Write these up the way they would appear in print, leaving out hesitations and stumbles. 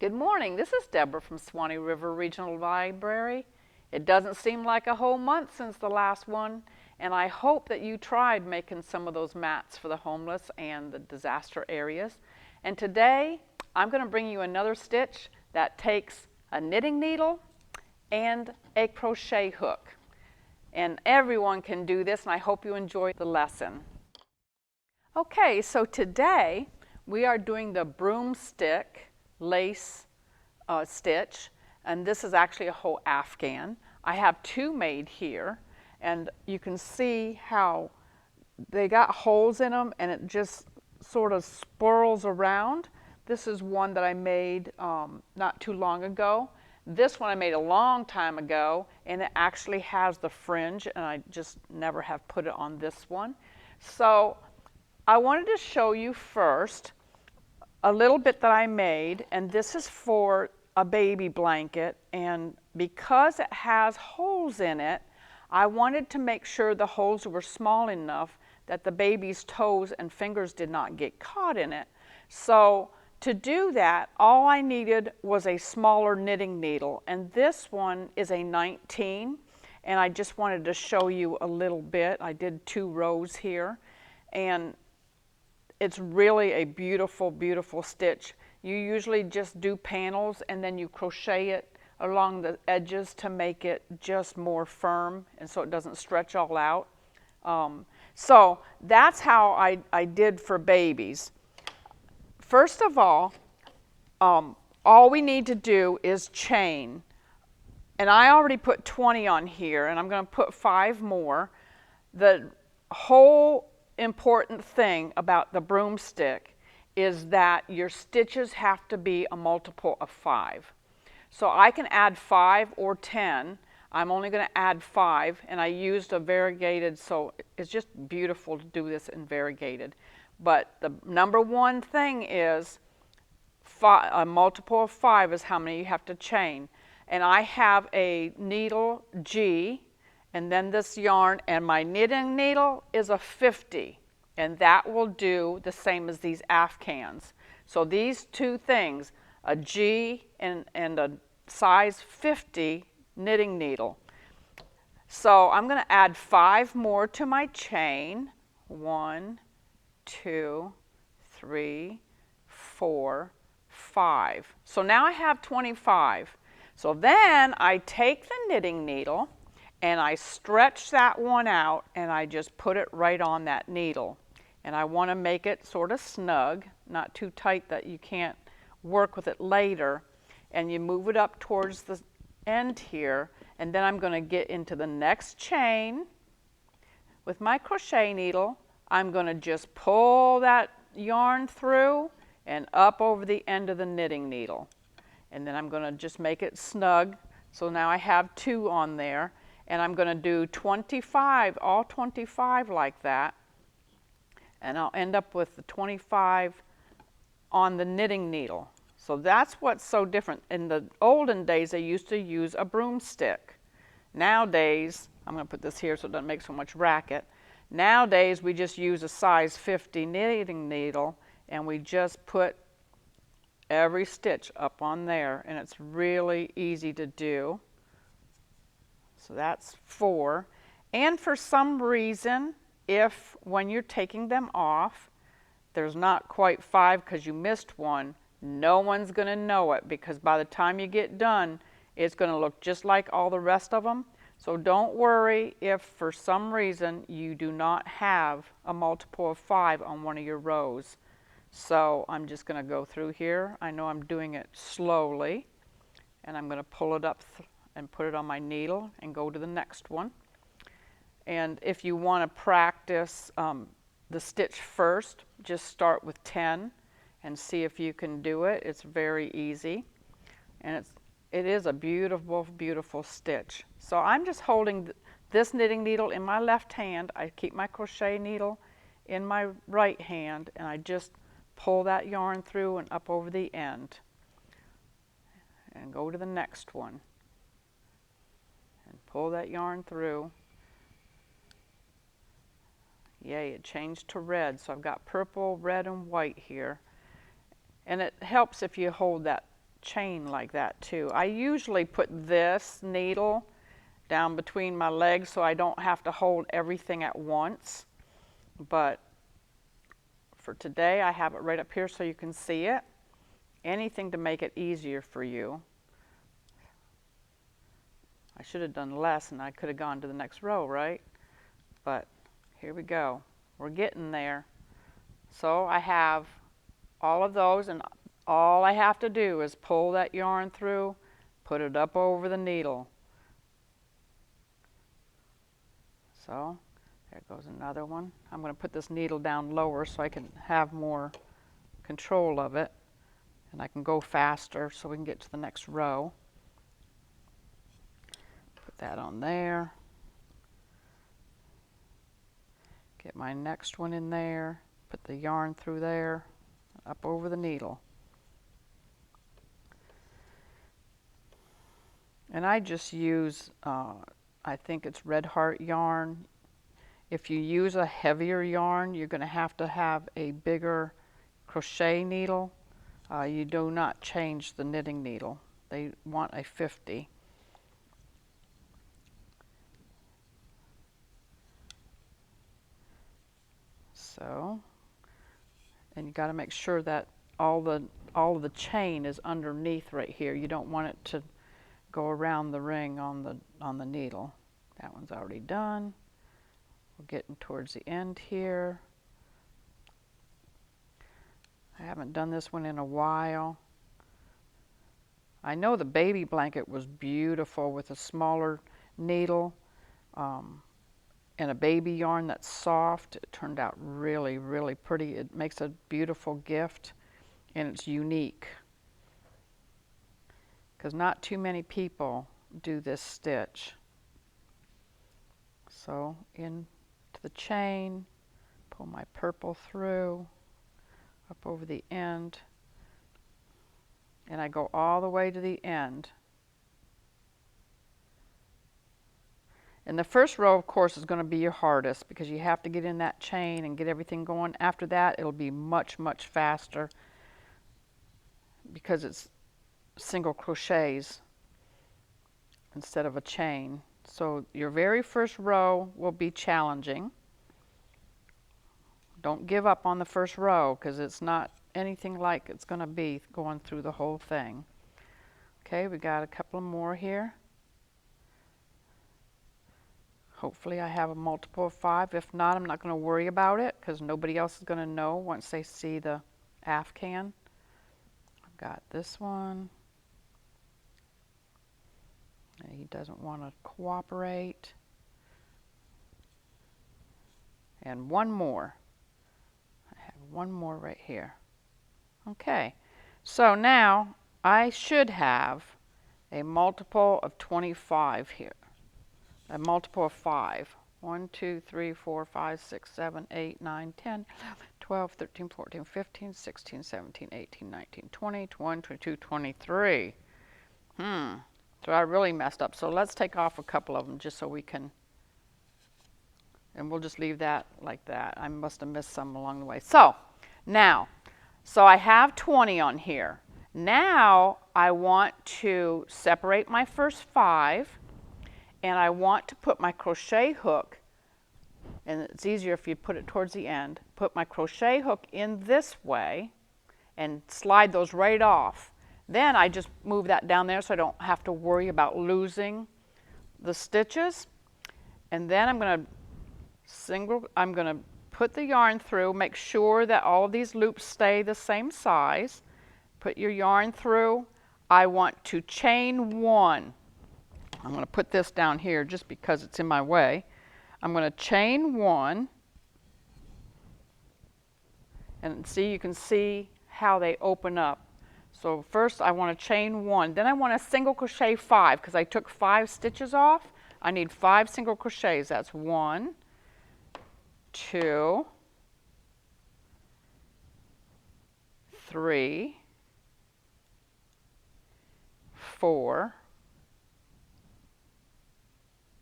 Good morning, this is Deborah from Swanee River Regional Library. It doesn't seem like a whole month since the last one, and I hope that you tried making some of those mats for the homeless and the disaster areas. And today, I'm going to bring you another stitch that takes a knitting needle and a crochet hook. And everyone can do this, and I hope you enjoy the lesson. Okay, so today we are doing the broomstick lace stitch, and this is actually a whole afghan. I have two made here, and you can see how they got holes in them and it just sort of swirls around. This is one that I made not too long ago. This one I made a long time ago, and it actually has the fringe, and I just never have put it on this one. So I wanted to show you first a little bit that I made, and this is for a baby blanket, and because it has holes in it, I wanted to make sure the holes were small enough that the baby's toes and fingers did not get caught in it. So to do that, all I needed was a smaller knitting needle, and this one is a 19, and I just wanted to show you a little bit. I did 2 rows here, and it's really a beautiful, beautiful stitch. You usually just do panels and then you crochet it along the edges to make it just more firm and so it doesn't stretch all out. So that's how I did for babies. First of all we need to do is chain. And I already put 20 on here, and I'm going to put 5 more. The whole important thing about the broomstick is that your stitches have to be a multiple of 5. So I can add 5 or 10. I'm only going to add 5, and I used a variegated, so it's just beautiful to do this in variegated. But the number one thing is a multiple of 5 is how many you have to chain. And I have a needle G, and then this yarn, and my knitting needle is a 50, and that will do the same as these afghans. So these two things, a G and a size 50 knitting needle. So I'm going to add 5 more to my chain. 1, 2, 3, 4, 5. So now I have 25. So then I take the knitting needle and I stretch that one out, and I just put it right on that needle. And I want to make it sort of snug, not too tight that you can't work with it later. And you move it up towards the end here, and then I'm going to get into the next chain. With my crochet needle, I'm going to just pull that yarn through and up over the end of the knitting needle. And then I'm going to just make it snug. So now I have 2 on there. And I'm going to do 25, all 25 like that. And I'll end up with the 25 on the knitting needle. So that's what's so different. In the olden days, I used to use a broomstick. Nowadays, I'm going to put this here so it doesn't make so much racket. Nowadays, we just use a size 50 knitting needle, and we just put every stitch up on there, and it's really easy to do. So that's 4. And for some reason, if when you're taking them off, there's not quite 5 because you missed one, no one's going to know it, because by the time you get done, it's going to look just like all the rest of them. So don't worry if for some reason you do not have a multiple of 5 on one of your rows. So I'm just going to go through here. I know I'm doing it slowly, and I'm going to pull it up and put it on my needle and go to the next one. And if you want to practice the stitch first, just start with 10 and see if you can do it. It's very easy, and it is a beautiful, beautiful stitch. So I'm just holding this knitting needle in my left hand. I keep my crochet needle in my right hand, and I just pull that yarn through and up over the end and go to the next one. And pull that yarn through. Yay, it changed to red. So I've got purple, red, and white here. And it helps if you hold that chain like that too. I usually put this needle down between my legs so I don't have to hold everything at once. But for today, I have it right up here so you can see it. Anything to make it easier for you. I should have done less and I could have gone to the next row, right? But here we go. We're getting there. So I have all of those, and all I have to do is pull that yarn through, put it up over the needle. So there goes another one. I'm going to put this needle down lower so I can have more control of it, and I can go faster so we can get to the next row. Put that on there. Get my next one in there. Put the yarn through there, up over the needle. And I just use, I think it's Red Heart yarn. If you use a heavier yarn, you're going to have a bigger crochet needle. You do not change the knitting needle. They want a 50. So, and you got to make sure that all of the chain is underneath right here. You don't want it to go around the ring on the needle. That one's already done. We're getting towards the end here. I haven't done this one in a while. I know the baby blanket was beautiful with a smaller needle and a baby yarn that's soft. It turned out really, really pretty. It makes a beautiful gift, and it's unique because not too many people do this stitch. So into the chain, pull my purple through, up over the end, and I go all the way to the end. And the first row, of course, is going to be your hardest because you have to get in that chain and get everything going. After that, it'll be much, much faster because it's single crochets instead of a chain. So your very first row will be challenging. Don't give up on the first row because it's not anything like it's going to be going through the whole thing. Okay, we got a couple more here. Hopefully I have a multiple of 5. If not, I'm not going to worry about it because nobody else is going to know once they see the afghan. I've got this one. He doesn't want to cooperate. And one more. I have one more right here. Okay, so now I should have a multiple of 25 here. A multiple of 5. 1, 2, 3, 4, 5, 6, 7, 8, 9, 10, 12, 13, 14, 15, 16, 17, 18, 19, 20, 21, 22, 23. So I really messed up. So let's take off a couple of them just so we can, and we'll just leave that like that. I must have missed some along the way. So now, so I have 20 on here. Now I want to separate my first 5. And I want to put my crochet hook, and it's easier if you put it towards the end, put my crochet hook in this way and slide those right off. Then I just move that down there so I don't have to worry about losing the stitches. And then I'm going to put the yarn through, make sure that all of these loops stay the same size. Put your yarn through. I want to chain 1. I'm going to put this down here just because it's in my way. I'm going to chain 1. And see, you can see how they open up. So first I want to chain 1. Then I want to single crochet 5 because I took 5 stitches off. I need 5 single crochets. That's 1, 2, 3, 4,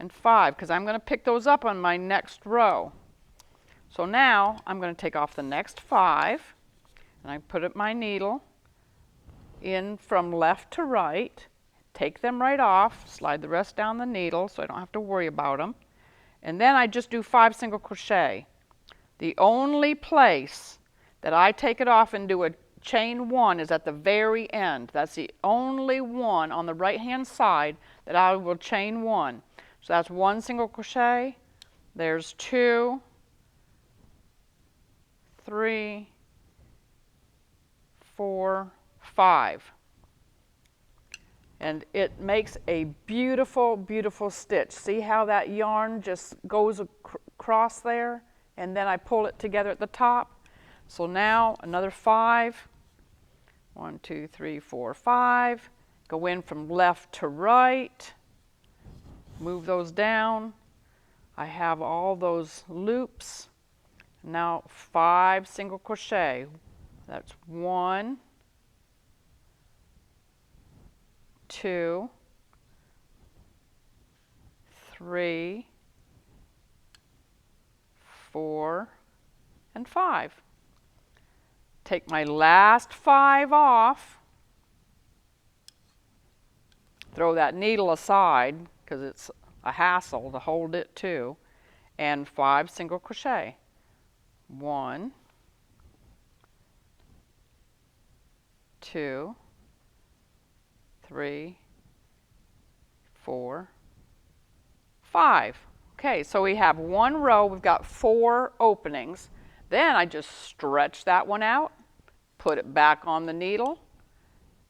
and 5, because I'm going to pick those up on my next row. So now I'm going to take off the next 5, and I put up my needle, in from left to right, take them right off, slide the rest down the needle so I don't have to worry about them, and then I just do 5 single crochet. The only place that I take it off and do a chain 1 is at the very end. That's the only one on the right hand side that I will chain 1. So that's 1 single crochet, there's 2, 3, 4, 5. And it makes a beautiful, beautiful stitch. See how that yarn just goes across there? And then I pull it together at the top. So now another 5. 1, 2, 3, 4, 5. Go in from left to right. Move those down. I have all those loops. Now 5 single crochet. That's 1, 2, 3, 4, and 5. Take my last 5 off. Throw that needle aside because it's a hassle to hold it too. And 5 single crochet. 1, 2, 3, 4, 5. Okay, so we have 1 row, we've got 4 openings. Then I just stretch that one out, put it back on the needle,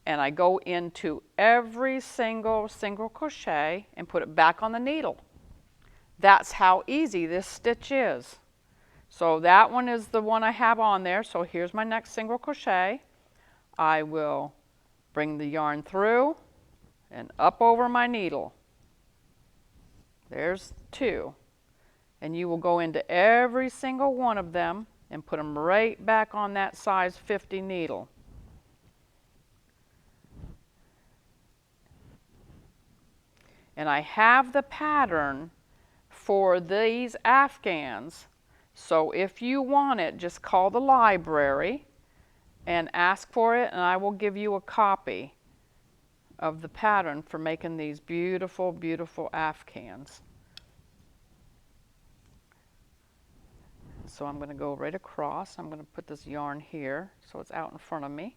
and I go into every single crochet and put it back on the needle. That's how easy this stitch is. So that one is the one I have on there. So here's my next single crochet. I will bring the yarn through and up over my needle. There's 2. And you will go into every single one of them and put them right back on that size 50 needle. And I have the pattern for these afghans. So if you want it, just call the library and ask for it, and I will give you a copy of the pattern for making these beautiful, beautiful afghans. So I'm going to go right across. I'm going to put this yarn here so it's out in front of me.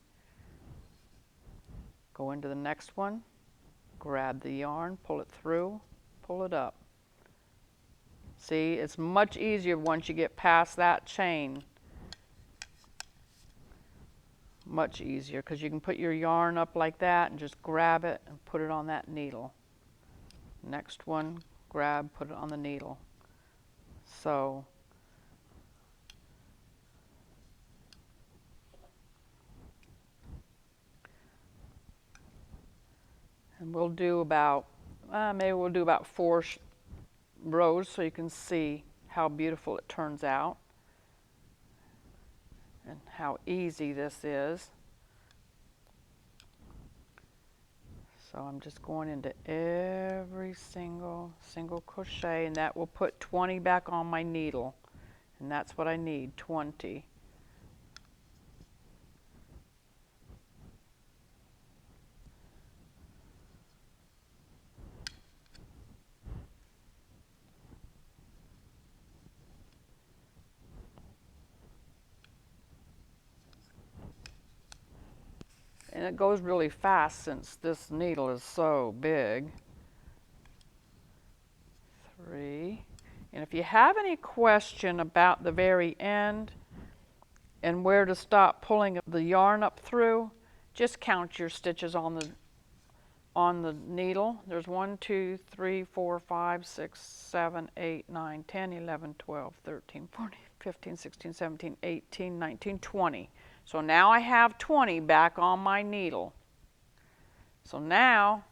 Go into the next one, grab the yarn, pull it through, pull it up. See, it's much easier once you get past that chain. Much easier because you can put your yarn up like that and just grab it and put it on that needle. Next one, grab, put it on the needle. So and we'll do about, maybe we'll do about 4 rows so you can see how beautiful it turns out and how easy this is. So I'm just going into every single crochet, and that will put 20 back on my needle, and that's what I need, 20. And it goes really fast since this needle is so big. 3. And if you have any question about the very end and where to stop pulling the yarn up through, just count your stitches on the needle. There's 1, 2, 3, 4, 5, 6, 7, 8, 9, 10, 11, 12, 13, 14, 15, 16, 17, 18, 19, 20. So now I have 20 back on my needle. So now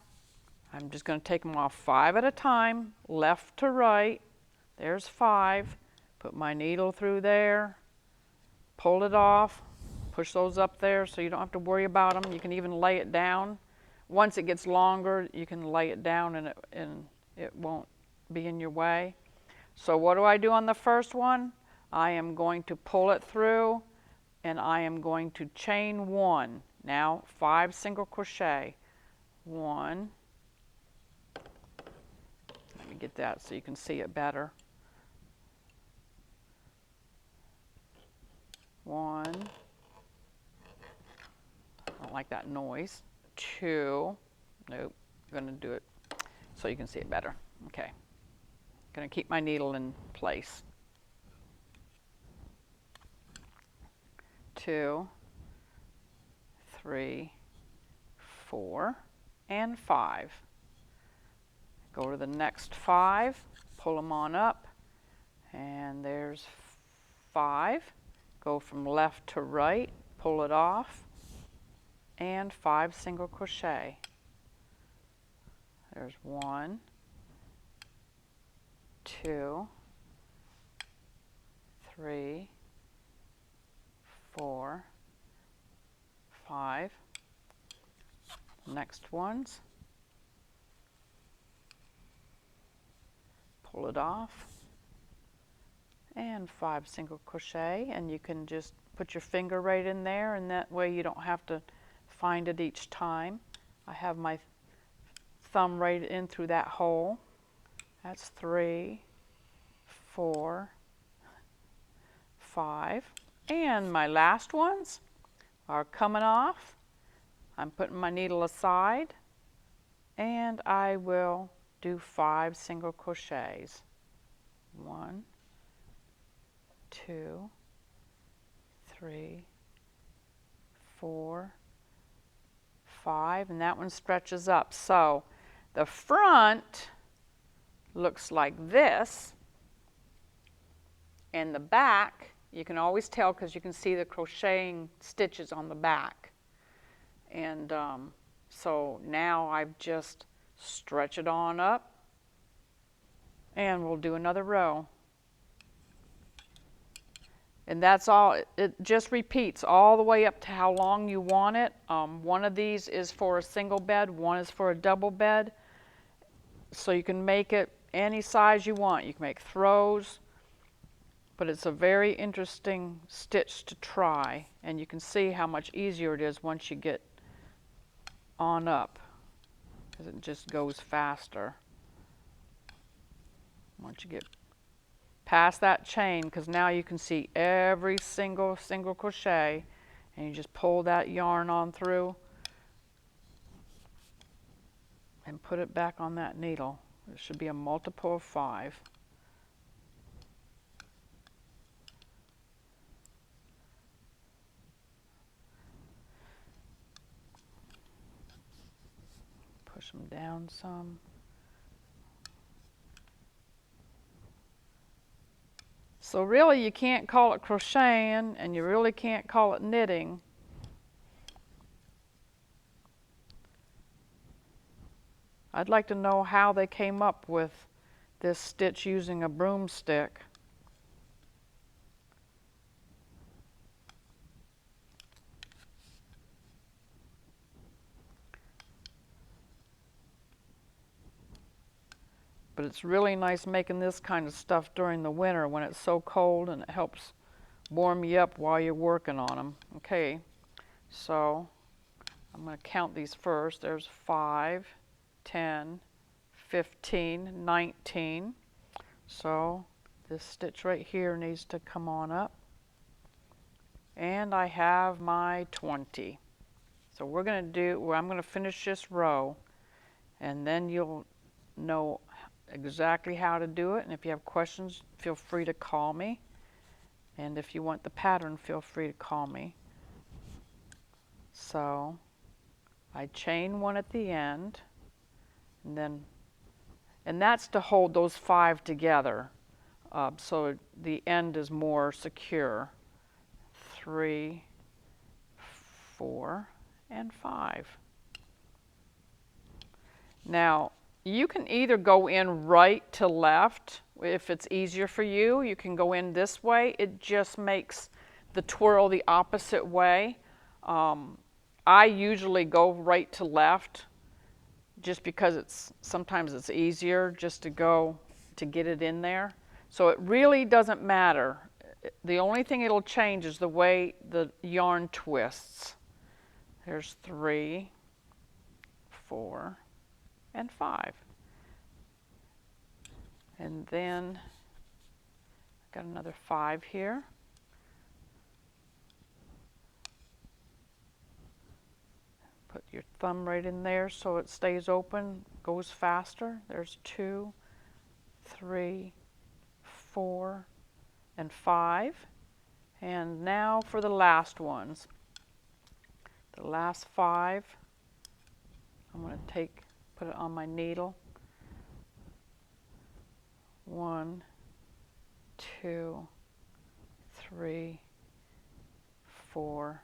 I'm just going to take them off 5 at a time, left to right. There's 5. Put my needle through there, pull it off, push those up there so you don't have to worry about them. You can even lay it down. Once it gets longer, you can lay it down and it won't be in your way. So what do I do on the first one? I am going to pull it through, and I am going to chain 1. Now 5 single crochet. 1, let me get that so you can see it better. 1, I don't like that noise. 2, nope, I'm going to do it so you can see it better. Okay, going to keep my needle in place. 2, 3, 4, and 5. Go to the next 5, pull them on up, and there's 5. Go from left to right, pull it off, and 5 single crochet. There's 1, 2, 3, 4, 5. Next ones, pull it off, and 5 single crochet, and you can just put your finger right in there, and that way you don't have to find it each time. I have my thumb right in through that hole. That's 3, 4, 5, and my last ones are coming off. I'm putting my needle aside, and I will do 5 single crochets. 1, 2, 3, 4, 5, and that one stretches up. So the front looks like this, and the back, you can always tell because you can see the crocheting stitches on the back. And so now I've just stretch it on up, and we'll do another row. And that's all. It just repeats all the way up to how long you want it. One of these is for a single bed, one is for a double bed. So you can make it any size you want. You can make throws, but it's a very interesting stitch to try, and you can see how much easier it is once you get on up, because it just goes faster once you get past that chain, because now you can see every single crochet, and you just pull that yarn on through and put it back on that needle. It should be a multiple of 5. Push them down some. So really you can't call it crocheting, and you really can't call it knitting. I'd like to know how they came up with this stitch using a broomstick. But it's really nice making this kind of stuff during the winter when it's so cold, and it helps warm you up while you're working on them. Okay, so I'm going to count these first. There's 5, 10, 15, 19. So this stitch right here needs to come on up. And I have my 20. So we're going to do, well, I'm going to finish this row, and then you'll know exactly how to do it. And if you have questions, feel free to call me. And if you want the pattern, feel free to call me. So I chain one at the end, and that's to hold those 5 together, so the end is more secure. 3, 4, and 5. Now you can either go in right to left. If it's easier for you, you can go in this way. It just makes the twirl the opposite way. I usually go right to left just because sometimes it's easier just to go to get it in there. So it really doesn't matter. The only thing it'll change is the way the yarn twists. There's 3, 4, and 5. And then I've got another 5 here. Put your thumb right in there so it stays open, goes faster. There's 2, 3, 4, and 5. And now for the last ones. The last 5, I'm going to put it on my needle. 1, 2, 3, 4,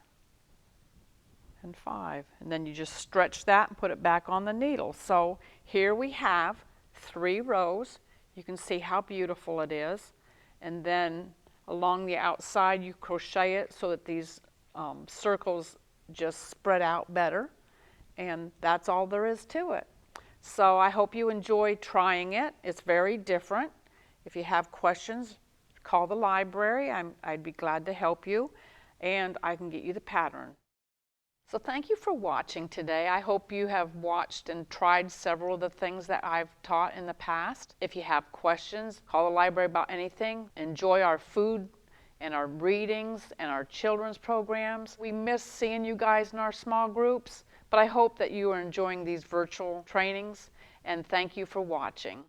and 5. And then you just stretch that and put it back on the needle. So here we have 3 rows. You can see how beautiful it is. And then along the outside you crochet it so that these circles just spread out better. And that's all there is to it. So I hope you enjoy trying it. It's very different. If you have questions, call the library. I'd be glad to help you, and I can get you the pattern. So thank you for watching today. I hope you have watched and tried several of the things that I've taught in the past. If you have questions, call the library about anything. Enjoy our food and our readings and our children's programs. We miss seeing you guys in our small groups, but I hope that you are enjoying these virtual trainings, and thank you for watching.